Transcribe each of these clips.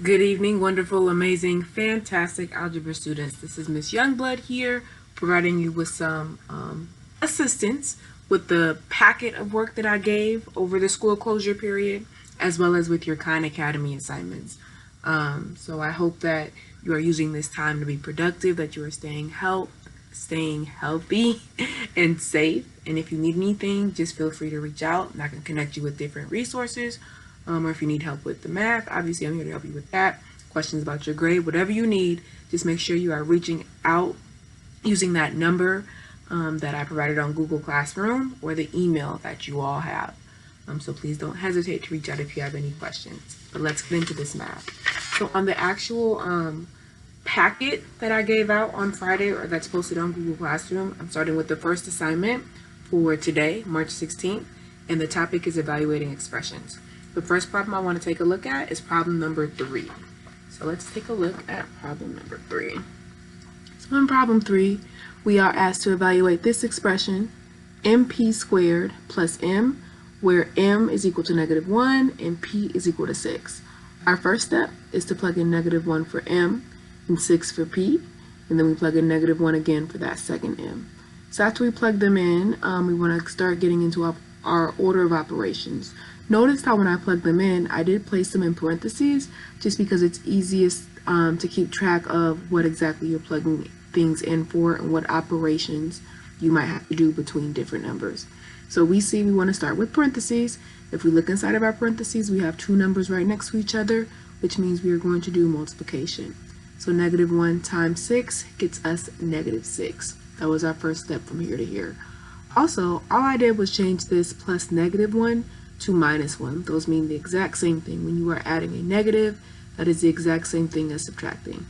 Good evening, wonderful, amazing, fantastic algebra students. This is Miss Youngblood here, providing you with some assistance with the packet of work that I gave over the school closure period, as well as with your Khan Academy assignments. So I hope that you are using this time to be productive, that you are staying healthy and safe. And if you need anything, just feel free to reach out and I can connect you with different resources. Or if you need help with the math, obviously I'm here to help you with that. Questions about your grade, whatever you need, just make sure you are reaching out using that number that I provided on Google Classroom or the email that you all have. So please don't hesitate to reach out if you have any questions. But let's get into this math. So on the actual packet that I gave out on Friday, or that's posted on Google Classroom, I'm starting with the first assignment for today, March 16th, and the topic is evaluating expressions. The first problem I want to take a look at is problem number 3. So let's take a look at problem number 3. So in problem 3, we are asked to evaluate this expression, mp squared plus m, where m is equal to -1 and p is equal to 6. Our first step is to plug in -1 for m and 6 for p, and then we plug in -1 again for that second m. So after we plug them in, we want to start getting into our order of operations. Notice how when I plug them in, I did place them in parentheses just because it's easiest to keep track of what exactly you're plugging things in for and what operations you might have to do between different numbers. So we see we want to start with parentheses. If we look inside of our parentheses, we have two numbers right next to each other, which means we are going to do multiplication. So -1 times 6 gets us -6. That was our first step from here to here. Also, all I did was change this plus -1 to -1. Those mean the exact same thing. When you are adding a negative, that is the exact same thing as subtracting.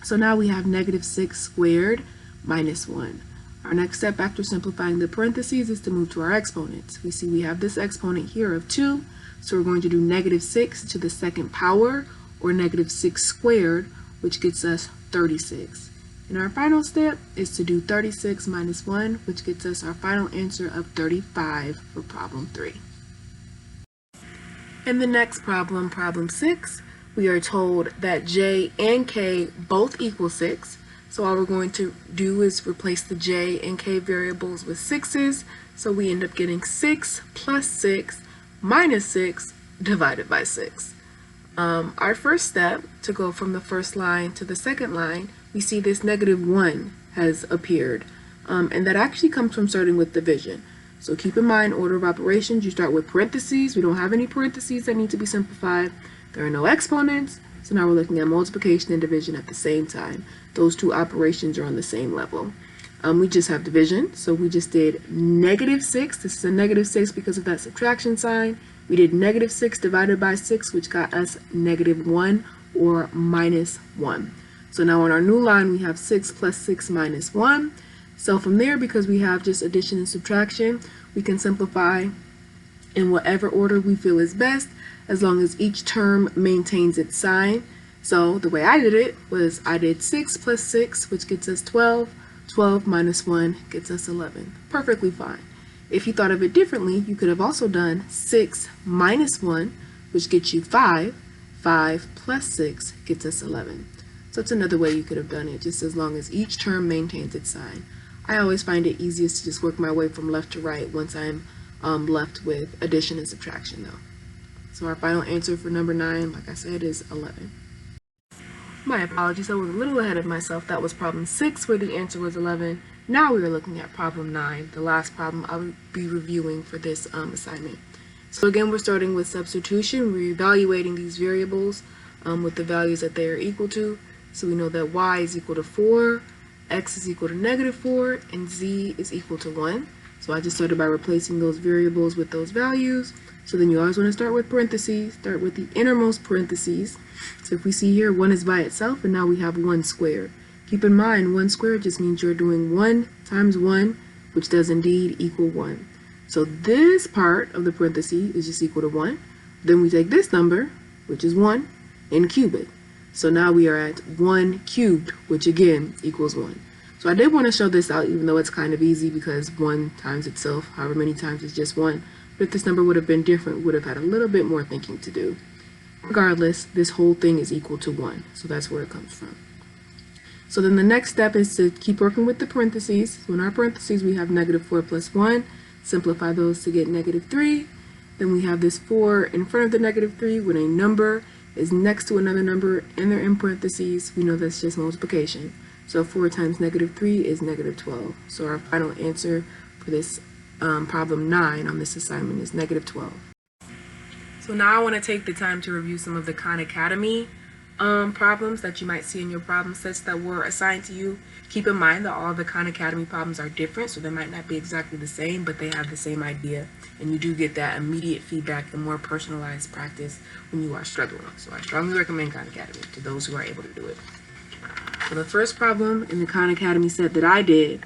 So now we have -6 squared minus 1. Our next step after simplifying the parentheses is to move to our exponents. We see we have this exponent here of 2, so we're going to do -6 to the second power, or -6 squared, which gets us 36. And our final step is to do 36 minus 1, which gets us our final answer of 35 for problem 3. In the next problem, problem 6, we are told that j and k both equal 6. So all we're going to do is replace the j and k variables with 6's. So we end up getting 6 plus 6 minus 6 divided by 6. Our first step to go from the first line to the second line, we see this -1 has appeared. And that actually comes from starting with division. So keep in mind, order of operations, you start with parentheses. We don't have any parentheses that need to be simplified. There are no exponents. So now we're looking at multiplication and division at the same time. Those two operations are on the same level. We just have division. So we just did -6. This is a -6 because of that subtraction sign. We did -6 divided by 6, which got us -1 or -1. So now on our new line, we have 6 plus 6 minus 1. So from there, because we have just addition and subtraction, we can simplify in whatever order we feel is best, as long as each term maintains its sign. So the way I did it was I did 6 plus 6, which gets us 12. 12 minus 1 gets us 11. Perfectly fine. If you thought of it differently, you could have also done 6 minus 1, which gets you 5. 5 plus 6 gets us 11. So it's another way you could have done it, just as long as each term maintains its sign. I always find it easiest to just work my way from left to right once I'm left with addition and subtraction though. So our final answer for number 9, like I said, is 11. My apologies, I was a little ahead of myself. That was problem 6 where the answer was 11. Now we are looking at problem 9, the last problem I will be reviewing for this assignment. So again, we're starting with substitution. We're evaluating these variables with the values that they are equal to. So we know that y is equal to 4, x is equal to -4, and z is equal to 1. So I just started by replacing those variables with those values. So then you always want to start with parentheses, start with the innermost parentheses. So if we see here, 1 is by itself, and now we have 1 squared. Keep in mind, 1 squared just means you're doing 1 times 1, which does indeed equal 1. So this part of the parentheses is just equal to 1. Then we take this number, which is 1, and cube it. So now we are at 1 cubed, which again equals 1. So I did want to show this out, even though it's kind of easy because 1 times itself, however many times, is just 1. But if this number would have been different, we would have had a little bit more thinking to do. Regardless, this whole thing is equal to 1. So that's where it comes from. So then the next step is to keep working with the parentheses. So in our parentheses, we have -4 plus 1. Simplify those to get -3. Then we have this 4 in front of the -3 when a number is next to another number and they're in parentheses. We know that's just multiplication. So 4 times -3 is -12. So our final answer for this problem 9 on this assignment is -12. So now I want to take the time to review some of the Khan Academy problems that you might see in your problem sets that were assigned to you. Keep in mind that all the Khan Academy problems are different, so they might not be exactly the same, but they have the same idea, and you do get that immediate feedback and more personalized practice when you are struggling. So I strongly recommend Khan Academy to those who are able to do it. So the first problem in the Khan Academy set that I did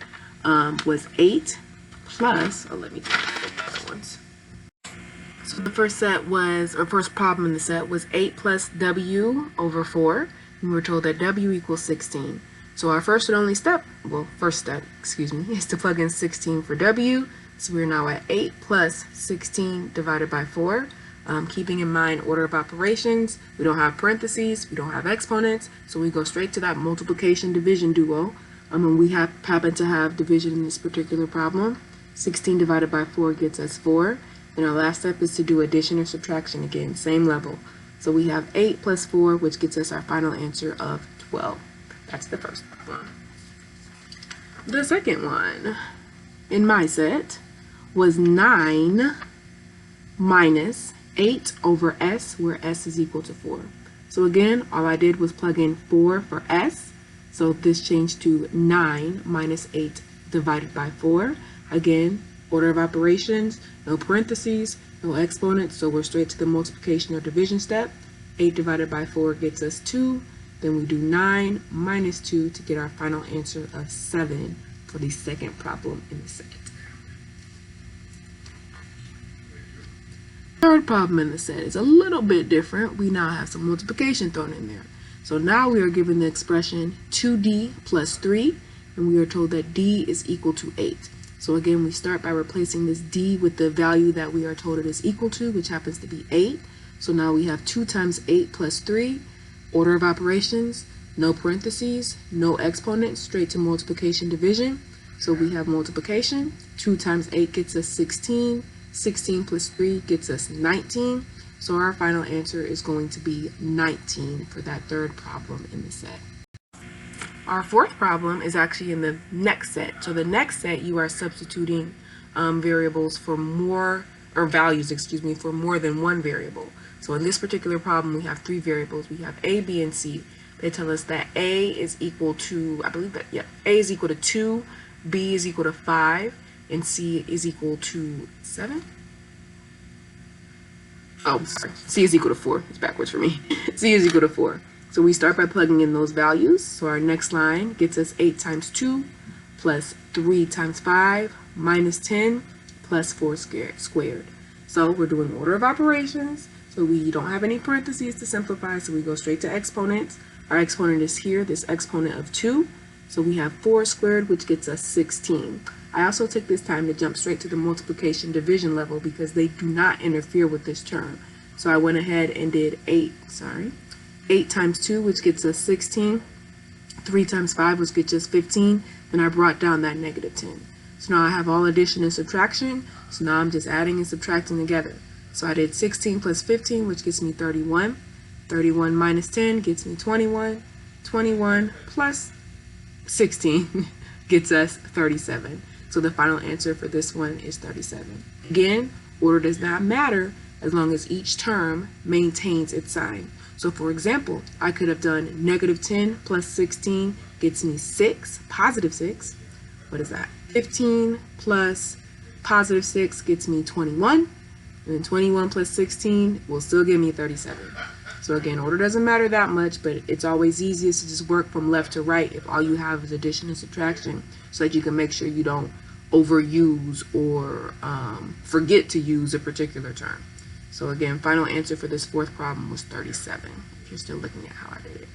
was 8 plus, let me take the other ones. So the first problem in the set was 8 plus w over 4. And we were told that w equals 16. So our first step is to plug in 16 for w. So we're now at 8 plus 16 divided by 4. Keeping in mind order of operations, we don't have parentheses, we don't have exponents, so we go straight to that multiplication division duo. And we happen to have division in this particular problem. 16 divided by 4 gets us 4. And our last step is to do addition or subtraction again, same level. So we have 8 plus 4, which gets us our final answer of 12. That's the first one. The second one in my set was 9 minus 8 over s, where s is equal to 4. So again, all I did was plug in 4 for s. So this changed to 9 minus 8 divided by 4. Again, order of operations, no parentheses, no exponents, so we're straight to the multiplication or division step. 8 divided by 4 gets us 2. Then we do 9 minus 2 to get our final answer of 7 for the second problem in the set. Third problem in the set is a little bit different. We now have some multiplication thrown in there. So now we are given the expression 2d plus 3, and we are told that d is equal to 8. So again, we start by replacing this d with the value that we are told it is equal to, which happens to be 8. So now we have 2 times 8 plus 3. Order of operations, no parentheses, no exponents, straight to multiplication division. So we have multiplication. 2 times 8 gets us 16. 16 plus 3 gets us 19. So our final answer is going to be 19 for that third problem in the set. Our fourth problem is actually in the next set. So the next set, you are substituting variables for more, or values, for more than one variable. So in this particular problem, we have 3 variables. We have a, b, and c. They tell us that a is equal to, a is equal to 2, b is equal to 5, and c is equal to 7. Oh, sorry. C is equal to 4. It's backwards for me. C is equal to 4. So we start by plugging in those values. So our next line gets us 8 times 2 plus 3 times 5 minus 10 plus 4 squared. So we're doing order of operations. So we don't have any parentheses to simplify, so we go straight to exponents. Our exponent is here, this exponent of 2. So we have 4 squared, which gets us 16. I also took this time to jump straight to the multiplication division level because they do not interfere with this term. So I went ahead and did 8 times 2, which gets us 16. 3 times 5, which gets us 15. Then I brought down that -10. So now I have all addition and subtraction. So now I'm just adding and subtracting together. So I did 16 plus 15, which gets me 31. 31 minus 10 gets me 21. 21 plus 16 gets us 37. So the final answer for this one is 37. Again, order does not matter as long as each term maintains its sign. So for example, I could have done -10 plus 16 gets me 6, positive 6. What is that? 15 plus positive 6 gets me 21. And then 21 plus 16 will still give me 37. So again, order doesn't matter that much, but it's always easiest to just work from left to right if all you have is addition and subtraction, so that you can make sure you don't overuse or forget to use a particular term. So again, final answer for this fourth problem was 37, if you're still looking at how I did it.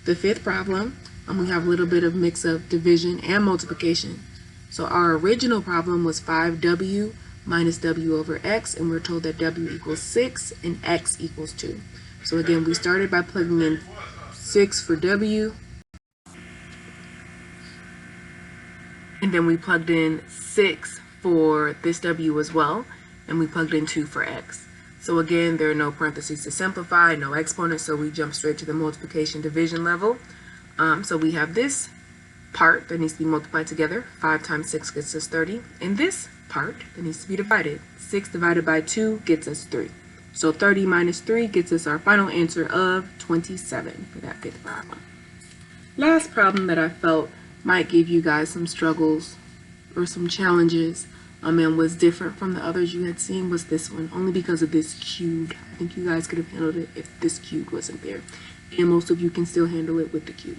The fifth problem, we have a little bit of mix of division and multiplication. So our original problem was 5w minus w over x, and we're told that w equals 6 and x equals 2. So again, we started by plugging in 6 for w, and then we plugged in 6 for this w as well, and we plugged in 2 for x. So again, there are no parentheses to simplify, no exponents, so we jump straight to the multiplication division level. So we have this part that needs to be multiplied together. 5 times 6 gets us 30. And this part that needs to be divided. 6 divided by 2 gets us 3. So 30 minus 3 gets us our final answer of 27 for that fifth problem. Last problem that I felt might give you guys some struggles or some challenges and was different from the others you had seen was this one, only because of this cubed. I think you guys could have handled it if this cubed wasn't there. And most of you can still handle it with the cube.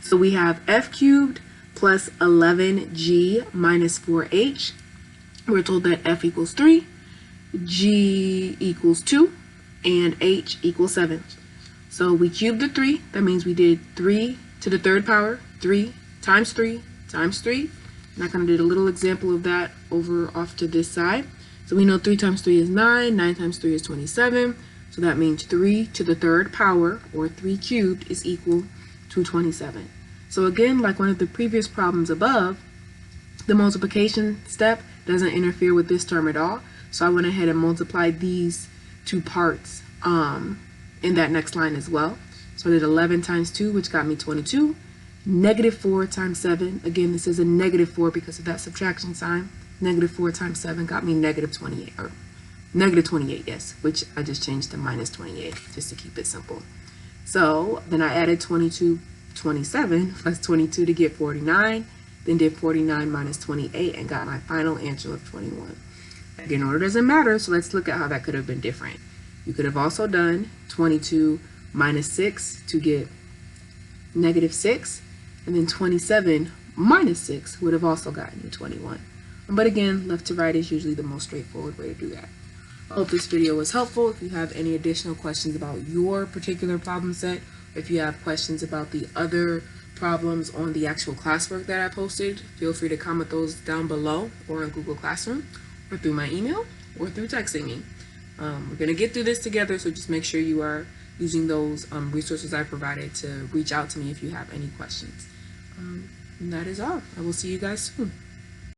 So we have f cubed plus 11g minus 4h. We're told that f equals 3, g equals 2, and h equals 7. So we cubed the 3. That means we did 3 to the third power, 3 times 3 times 3. And I kind of did a little example of that over off to this side. So we know 3 times 3 is 9, 9 times 3 is 27. So that means 3 to the third power, or 3 cubed, is equal to 27. So again, like one of the previous problems above, the multiplication step doesn't interfere with this term at all. So I went ahead and multiplied these two parts in that next line as well. So I did 11 times 2, which got me 22. Negative 4 times 7. Again, this is a negative 4 because of that subtraction sign. Negative 4 times 7 got me negative 28, or negative 28, yes, which I just changed to minus 28 just to keep it simple. So then I added 27 plus 22 to get 49, then did 49 minus 28 and got my final answer of 21. Again, order doesn't matter, so let's look at how that could have been different. You could have also done 22 minus 6 to get negative 6, and then 27 minus 6 would have also gotten you 21. But again, left to right is usually the most straightforward way to do that. I hope this video was helpful. If you have any additional questions about your particular problem set, or if you have questions about the other problems on the actual classwork that I posted, feel free to comment those down below or in Google Classroom, or through my email, or through texting me. We're going to get through this together, so just make sure you are using those resources I provided to reach out to me if you have any questions. And that is all. I will see you guys soon.